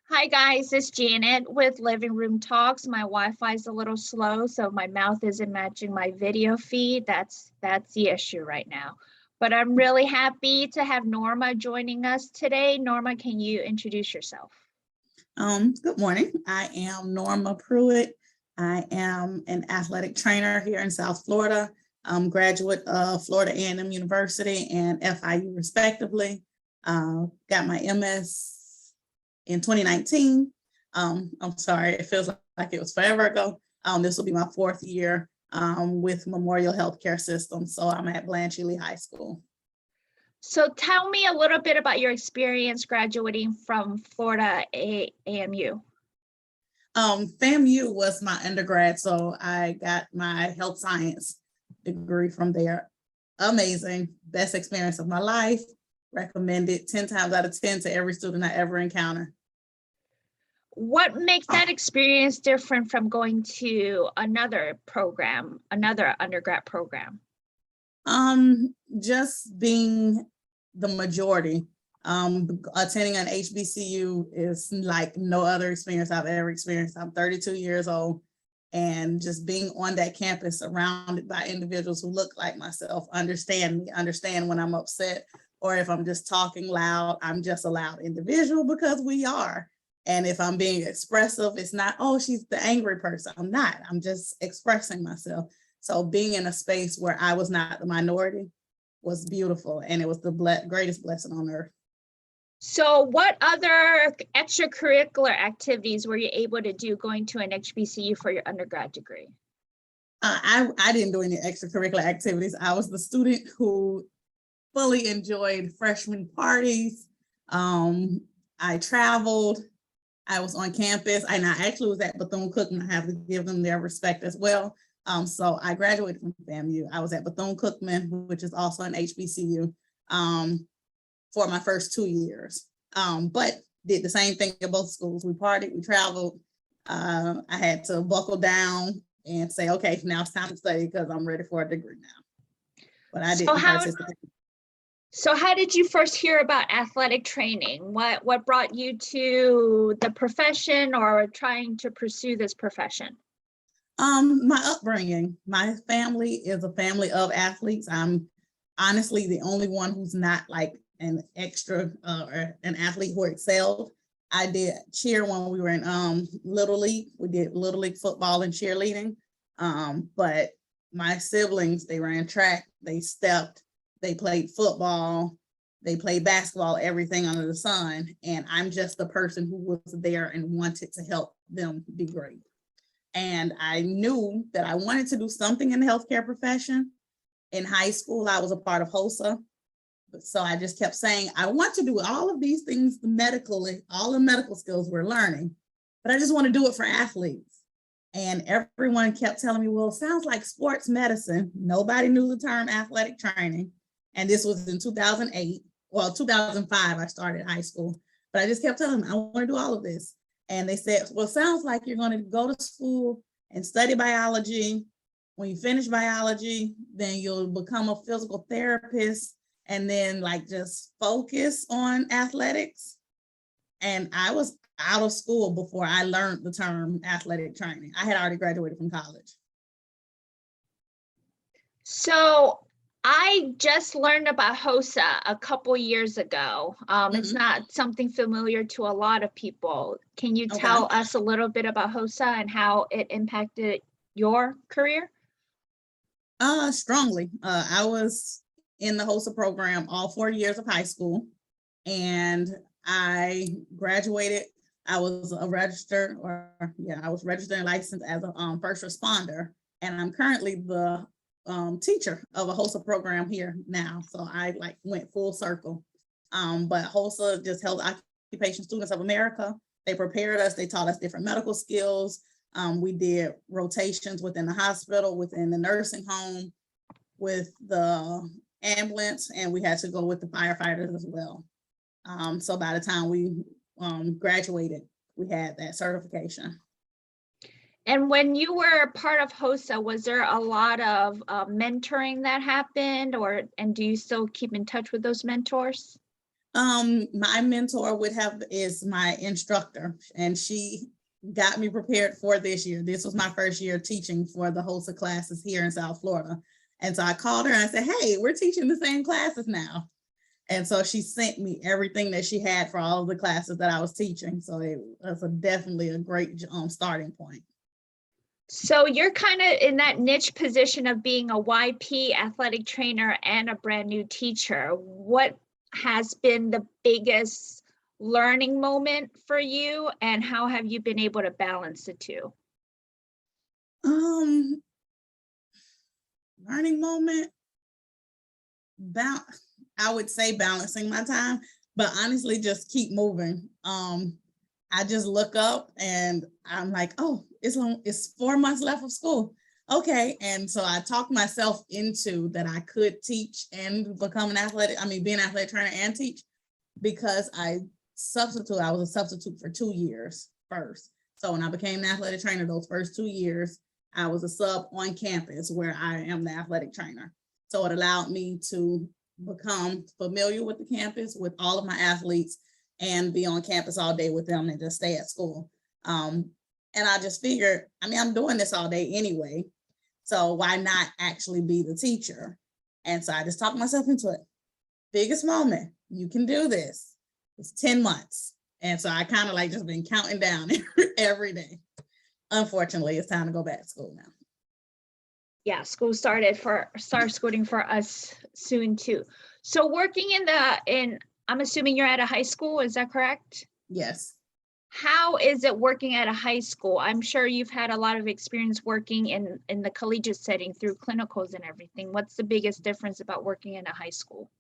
Hi guys, it's Janet with Living Room Talks. My Wi-Fi is a little slow, so my mouth isn't matching my video feed. That's the issue right now. But I'm really happy to have Norma joining us today. Norma, can you introduce yourself? Good morning. I am Norma Pruitt. I am an athletic trainer here in South Florida. I'm graduate of Florida A&M University and FIU respectively. Got my MS in 2019. I'm sorry, it feels like it was forever ago. This will be my fourth year with Memorial Healthcare System. So I'm at Blanche Ely High School. So tell me a little bit about your experience graduating from Florida AMU. FAMU was my undergrad, so I got my health science degree from there. Amazing, best experience of my life. Recommended 10 times out of 10 to every student I ever encounter. What makes that experience different from going to another program, another undergrad program? Just being the majority. Attending an HBCU is like no other experience I've ever experienced. I'm 32 years old, and just being on that campus surrounded by individuals who look like myself, understand me, understand when I'm upset, or if I'm just talking loud, I'm just a loud individual because we are. And if I'm being expressive, it's not, oh, she's the angry person. I'm not, I'm just expressing myself. So being in a space where I was not the minority was beautiful, and it was the greatest blessing on earth. So what other extracurricular activities were you able to do going to an HBCU for your undergrad degree? I didn't do any extracurricular activities. I was the student who fully enjoyed freshman parties. I traveled. I was on campus, and I actually was at Bethune-Cookman. I have to give them their respect as well. So I graduated from FAMU. I was at Bethune-Cookman, which is also an HBCU, for my first 2 years. But did the same thing at both schools. We partied, we traveled. I had to buckle down and say, okay, now it's time to study because I'm ready for a degree now. But I didn't participate. So how did you first hear about athletic training? What brought you to the profession or trying to pursue this profession? My upbringing. My family is a family of athletes. I'm honestly the only one who's not like an extra or an athlete who excelled. I did cheer when we were in Little League. We did Little League football and cheerleading. But my siblings, they ran track, they stepped, they played football, they played basketball, everything under the sun. And I'm just the person who was there and wanted to help them be great. And I knew that I wanted to do something in the healthcare profession. In high school, I was a part of HOSA. So I just kept saying, I want to do all of these things medically, all the medical skills we're learning, but I just want to do it for athletes. And everyone kept telling me, well, it sounds like sports medicine. Nobody knew the term athletic training. And this was in 2008. Well, 2005, I started high school, but I just kept telling them, I want to do all of this. And they said, well, it sounds like you're going to go to school and study biology. When you finish biology, then you'll become a physical therapist and then like just focus on athletics. And I was out of school before I learned the term athletic training. I had already graduated from college. So I just learned about HOSA a couple years ago. It's not something familiar to a lot of people. Can you tell us a little bit about HOSA and how it impacted your career? Strongly. I was in the HOSA program all 4 years of high school, and I graduated. I was registered and licensed as a first responder, and I'm currently the teacher of a HOSA program here now. So I went full circle. But HOSA just held Occupation Students of America. They prepared us, they taught us different medical skills. We did rotations within the hospital, within the nursing home, with the ambulance, and we had to go with the firefighters as well. So by the time we graduated, we had that certification. And when you were part of HOSA, was there a lot of mentoring that happened, and do you still keep in touch with those mentors? My mentor is my instructor, and she got me prepared for this year. This was my first year teaching for the host of classes here in South Florida. And so I called her and I said, hey, we're teaching the same classes now. And so she sent me everything that she had for all of the classes that I was teaching. So it was definitely a great starting point. So you're kind of in that niche position of being a YP athletic trainer and a brand new teacher. What has been the biggest learning moment for you, and how have you been able to balance the two? Learning moment, I would say balancing my time, but honestly, just keep moving. I just look up and I'm like, oh, it's 4 months left of school. Okay. And so I talked myself into that I could teach and become be an athletic trainer and teach, because I was a substitute for 2 years first. So when I became an athletic trainer, those first 2 years, I was a sub on campus where I am the athletic trainer. So it allowed me to become familiar with the campus, with all of my athletes, and be on campus all day with them and just stay at school. And I just figured, I'm doing this all day anyway, so why not actually be the teacher? And so I just talked myself into it. Biggest moment, you can do this. It's 10 months. And so I kind of like just been counting down every day. Unfortunately, it's time to go back to school now. Yeah, school starts schooling for us soon too. So working I'm assuming you're at a high school, is that correct? Yes. How is it working at a high school? I'm sure you've had a lot of experience working in the collegiate setting through clinicals and everything. What's the biggest difference about working in a high school?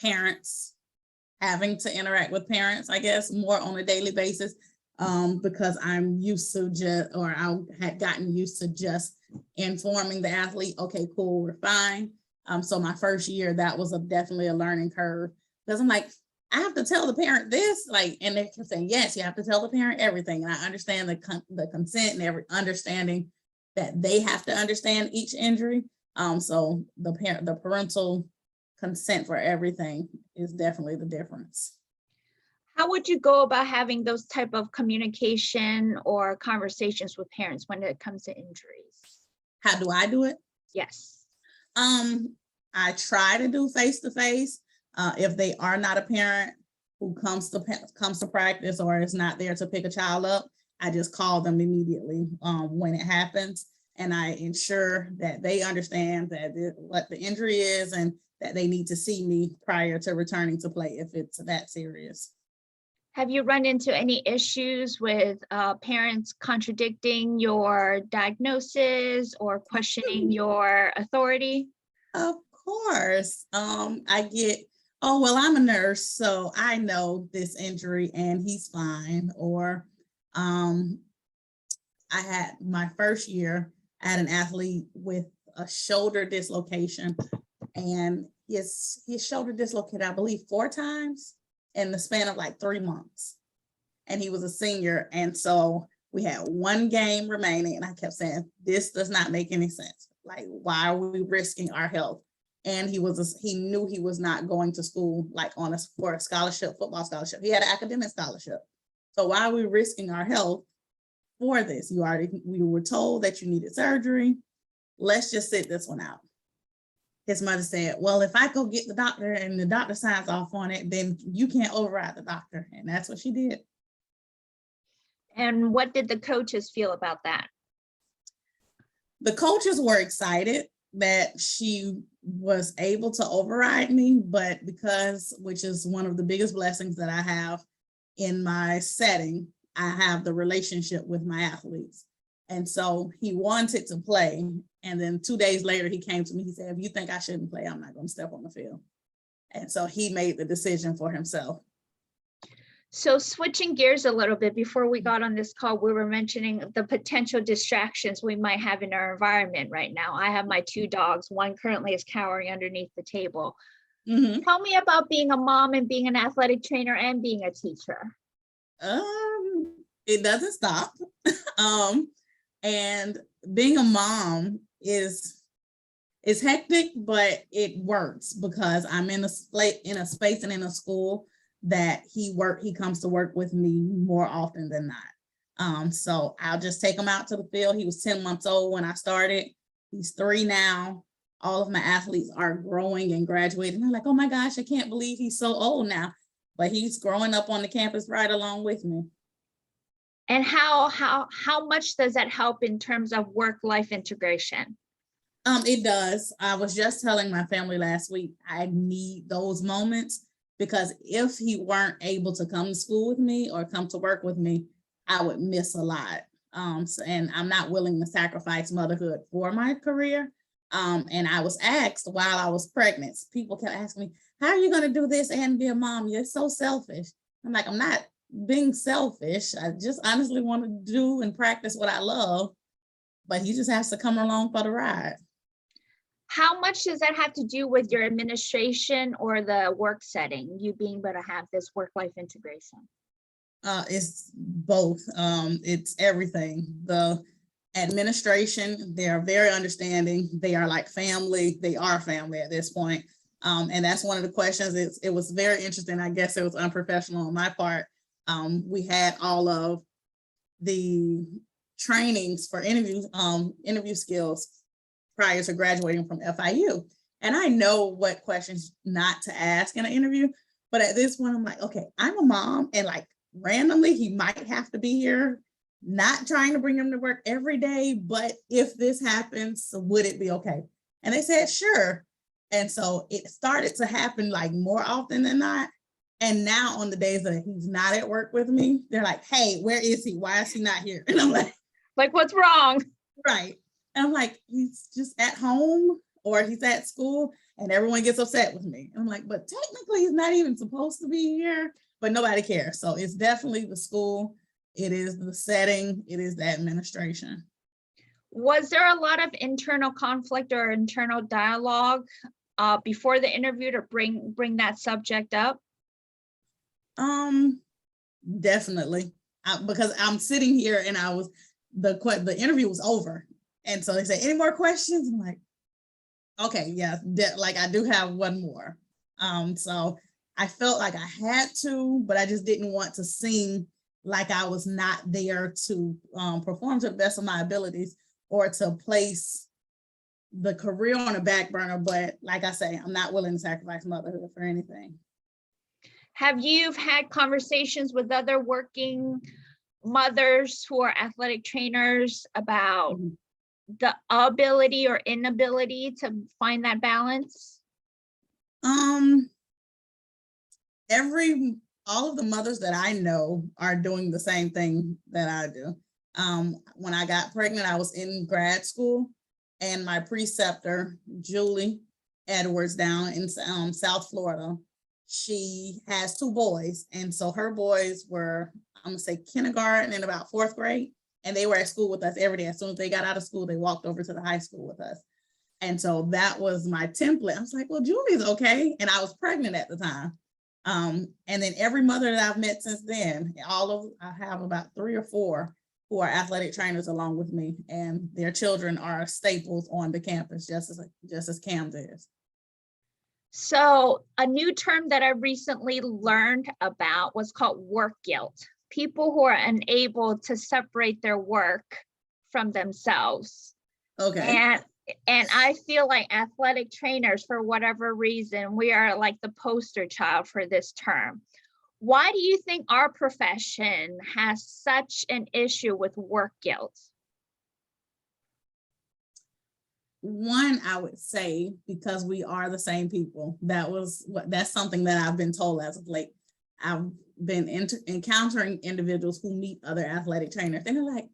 Parents, having to interact with parents, I guess, more on a daily basis, because I'm used to I had gotten used to just informing the athlete, okay, cool, we're fine. So my first year, that was definitely a learning curve, because I'm like, I have to tell the parent this, and they kept saying, yes, you have to tell the parent everything. And I understand the consent and understanding that they have to understand each injury. So the parental consent for everything is definitely the difference. How would you go about having those type of communication or conversations with parents when it comes to injuries? How do I do it? Yes. I try to do face-to-face. If they are not a parent who comes to practice or is not there to pick a child up, I just call them immediately when it happens. And I ensure that they understand what the injury is and that they need to see me prior to returning to play if it's that serious. Have you run into any issues with parents contradicting your diagnosis or questioning your authority? Of course. I get, oh, well, I'm a nurse, so I know this injury and he's fine. Or I had my first year, I had an athlete with a shoulder dislocation, and his shoulder dislocated, I believe, 4 times in the span of like 3 months. And he was a senior. And so we had 1 game remaining. And I kept saying, this does not make any sense. Like, why are we risking our health? And he knew he was not going to school for a scholarship, football scholarship. He had an academic scholarship. So why are we risking our health for this? We were told that you needed surgery. Let's just sit this one out. His mother said, well, if I go get the doctor and the doctor signs off on it, then you can't override the doctor. And that's what she did. And what did the coaches feel about that? The coaches were excited that she was able to override me, but which is one of the biggest blessings that I have in my setting, I have the relationship with my athletes. And so he wanted to play. And then 2 days later, he came to me, he said, if you think I shouldn't play, I'm not going to step on the field. And so he made the decision for himself. So switching gears a little bit, before we got on this call, we were mentioning the potential distractions we might have in our environment right now. I have my 2 dogs. One currently is cowering underneath the table. Mm-hmm. Tell me about being a mom and being an athletic trainer and being a teacher. It doesn't stop. And being a mom It's hectic, but it works because I'm in a space and in a school that he comes to work with me more often than not. So I'll just take him out to the field. He was 10 months old when I started. He's 3 now. All of my athletes are growing and graduating. I'm like, oh my gosh, I can't believe he's so old now. But he's growing up on the campus right along with me. And how much does that help in terms of work-life integration? It does. I was just telling my family last week, I need those moments because if he weren't able to come to school with me or come to work with me, I would miss a lot. And I'm not willing to sacrifice motherhood for my career. And I was asked while I was pregnant, people kept asking me, how are you going to do this and be a mom? You're so selfish. I'm like, I'm not being selfish. I just honestly want to do and practice what I love, but he just has to come along for the ride. How much does that have to do with your administration or the work setting, you being able to have this work-life integration? It's both. It's everything. The administration, they are very understanding. They are like family. They are family at this point. And that's one of the questions. It was very interesting. I guess it was unprofessional on my part. We had all of the trainings for interview skills prior to graduating from FIU. And I know what questions not to ask in an interview, but at this point I'm like, okay, I'm a mom and like randomly he might have to be here, not trying to bring him to work every day, but if this happens, would it be okay? And they said, sure. And so it started to happen like more often than not. And now on the days that he's not at work with me, they're like, hey, where is he? Why is he not here? And I'm like, what's wrong? Right. And I'm like, he's just at home or he's at school and everyone gets upset with me. And I'm like, but technically he's not even supposed to be here, but nobody cares. So it's definitely the school. It is the setting. It is the administration. Was there a lot of internal conflict or internal dialogue before the interview to bring that subject up? Definitely. Because I'm sitting here and the interview was over. And so they say, any more questions? I'm like, okay, yeah, like I do have one more. So I felt like I had to, but I just didn't want to seem like I was not there to perform to the best of my abilities or to place the career on a back burner. But like I say, I'm not willing to sacrifice motherhood for anything. Have you had conversations with other working mothers who are athletic trainers about the ability or inability to find that balance? All of the mothers that I know are doing the same thing that I do. When I got pregnant, I was in grad school and my preceptor, Julie Edwards down in South Florida, she has 2 boys. And so her boys were, I'm gonna say kindergarten and about 4th grade. And they were at school with us every day. As soon as they got out of school, they walked over to the high school with us. And so that was my template. I was like, well, Julie's okay. And I was pregnant at the time. And then every mother that I've met since then, I have about 3 or 4 who are athletic trainers along with me, and their children are staples on the campus, just as Cam's is. So a new term that I recently learned about was called work guilt. People who are unable to separate their work from themselves. Okay. And I feel like athletic trainers, for whatever reason, we are like the poster child for this term. Why do you think our profession has such an issue with work guilt? One, I would say because we are the same people. That's something that I've been told as of late. I've been encountering individuals who meet other athletic trainers and they're like,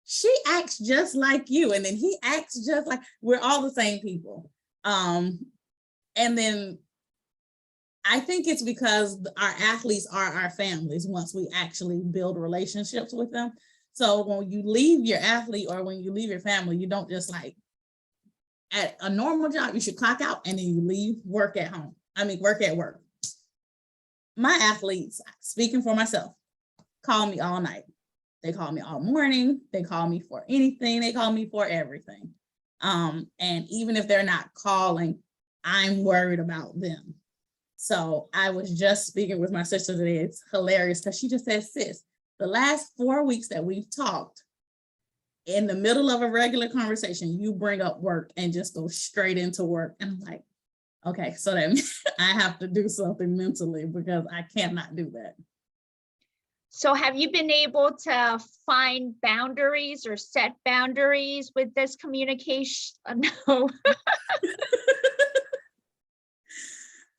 she acts just like you. And then he acts just like, we're all the same people. And then I think it's because our athletes are our families once we actually build relationships with them. So when you leave your athlete or when you leave your family, you don't just like, at a normal job, you should clock out and then you leave, work at work. My athletes, speaking for myself, call me all night. They call me all morning. They call me for anything. They call me for everything. And even if they're not calling, I'm worried about them. So I was just speaking with my sister today. It's hilarious because she just said, sis, the last 4 weeks that we've talked, in the middle of a regular conversation, you bring up work and just go straight into work. And I'm like, okay, so that means I have to do something mentally because I cannot do that. So have you been able to find boundaries or set boundaries with this communication? No.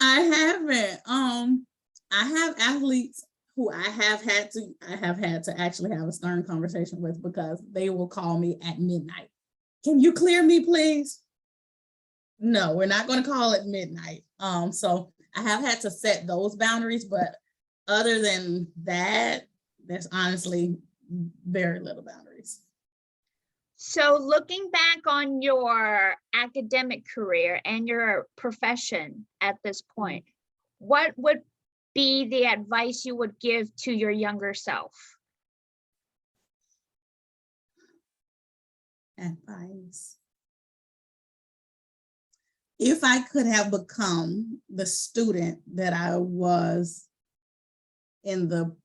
I haven't. I have athletes who I have had to actually have a stern conversation with because they will call me at midnight. Can you clear me, please? No, we're not going to call at midnight. So I have had to set those boundaries, but other than that, there's honestly very little boundaries. So looking back on your academic career and your profession at this point, what would be the advice you would give to your younger self? Advice. If I could have become the student that I was in the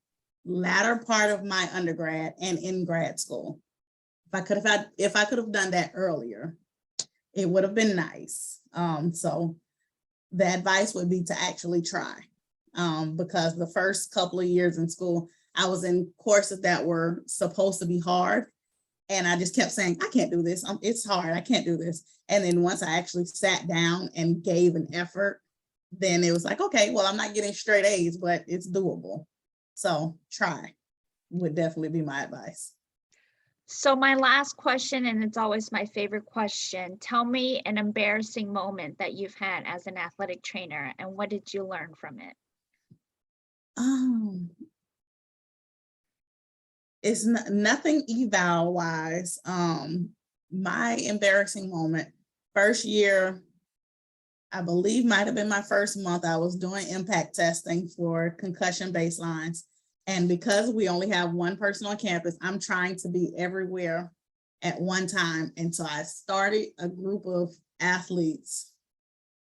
latter part of my undergrad and in grad school, if I could have done that earlier, it would have been nice. So the advice would be to actually try, because the first couple of years in school, I was in courses that were supposed to be hard. And I just kept saying, I can't do this. It's hard. I can't do this. And then once I actually sat down and gave an effort, then it was like, okay, well, I'm not getting straight A's, but it's doable. So try would definitely be my advice. So my last question, and it's always my favorite question, tell me an embarrassing moment that you've had as an athletic trainer, and what did you learn from it? It's nothing eval wise. My embarrassing moment, first year, I believe might have been my first month, I was doing impact testing for concussion baselines. And because we only have one person on campus, I'm trying to be everywhere at one time. And so I started a group of athletes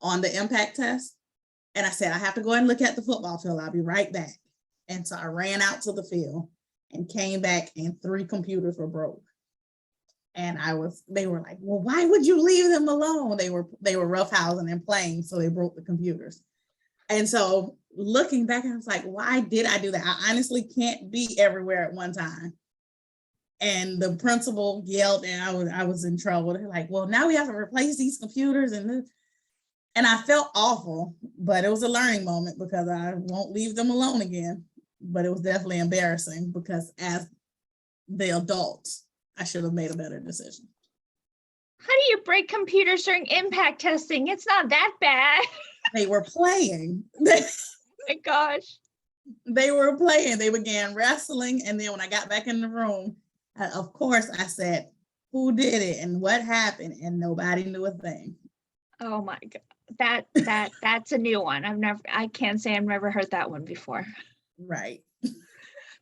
on the impact test. And I said, I have to go and look at the football field. I'll be right back. And so I ran out to the field and came back and 3 computers were broke. And they were like, well, why would you leave them alone? They were roughhousing and playing, so they broke the computers. And so looking back, I was like, why did I do that? I honestly can't be everywhere at one time. And the principal yelled and I was in trouble. They're like, well, now we have to replace these computers. And I felt awful, but it was a learning moment because I won't leave them alone again. But it was definitely embarrassing because as the adults, I should have made a better decision. How do you break computers during impact testing? It's not that bad. They were playing. Oh my gosh. They were playing. They began wrestling. And then when I got back in the room, of course, I said, who did it and what happened? And nobody knew a thing. Oh my God. That's a new one. I can't say I've never heard that one before. Right.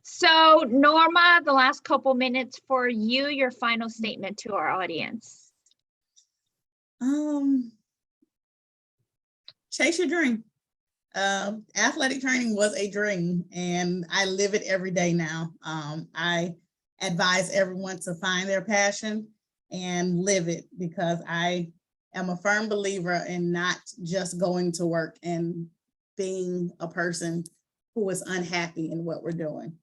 So Norma, the last couple minutes for you, your final statement to our audience. Chase your dream. Athletic training was a dream and I live it every day now. I advise everyone to find their passion and live it because I am a firm believer in not just going to work and being a person who is unhappy in what we're doing.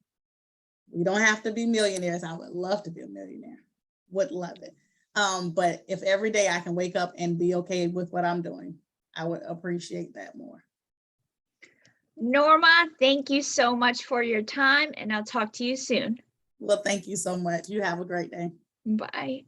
We don't have to be millionaires. I would love to be a millionaire. Would love it. But if every day I can wake up and be okay with what I'm doing, I would appreciate that more. Norma, thank you so much for your time, and I'll talk to you soon. Well, thank you so much. You have a great day. Bye.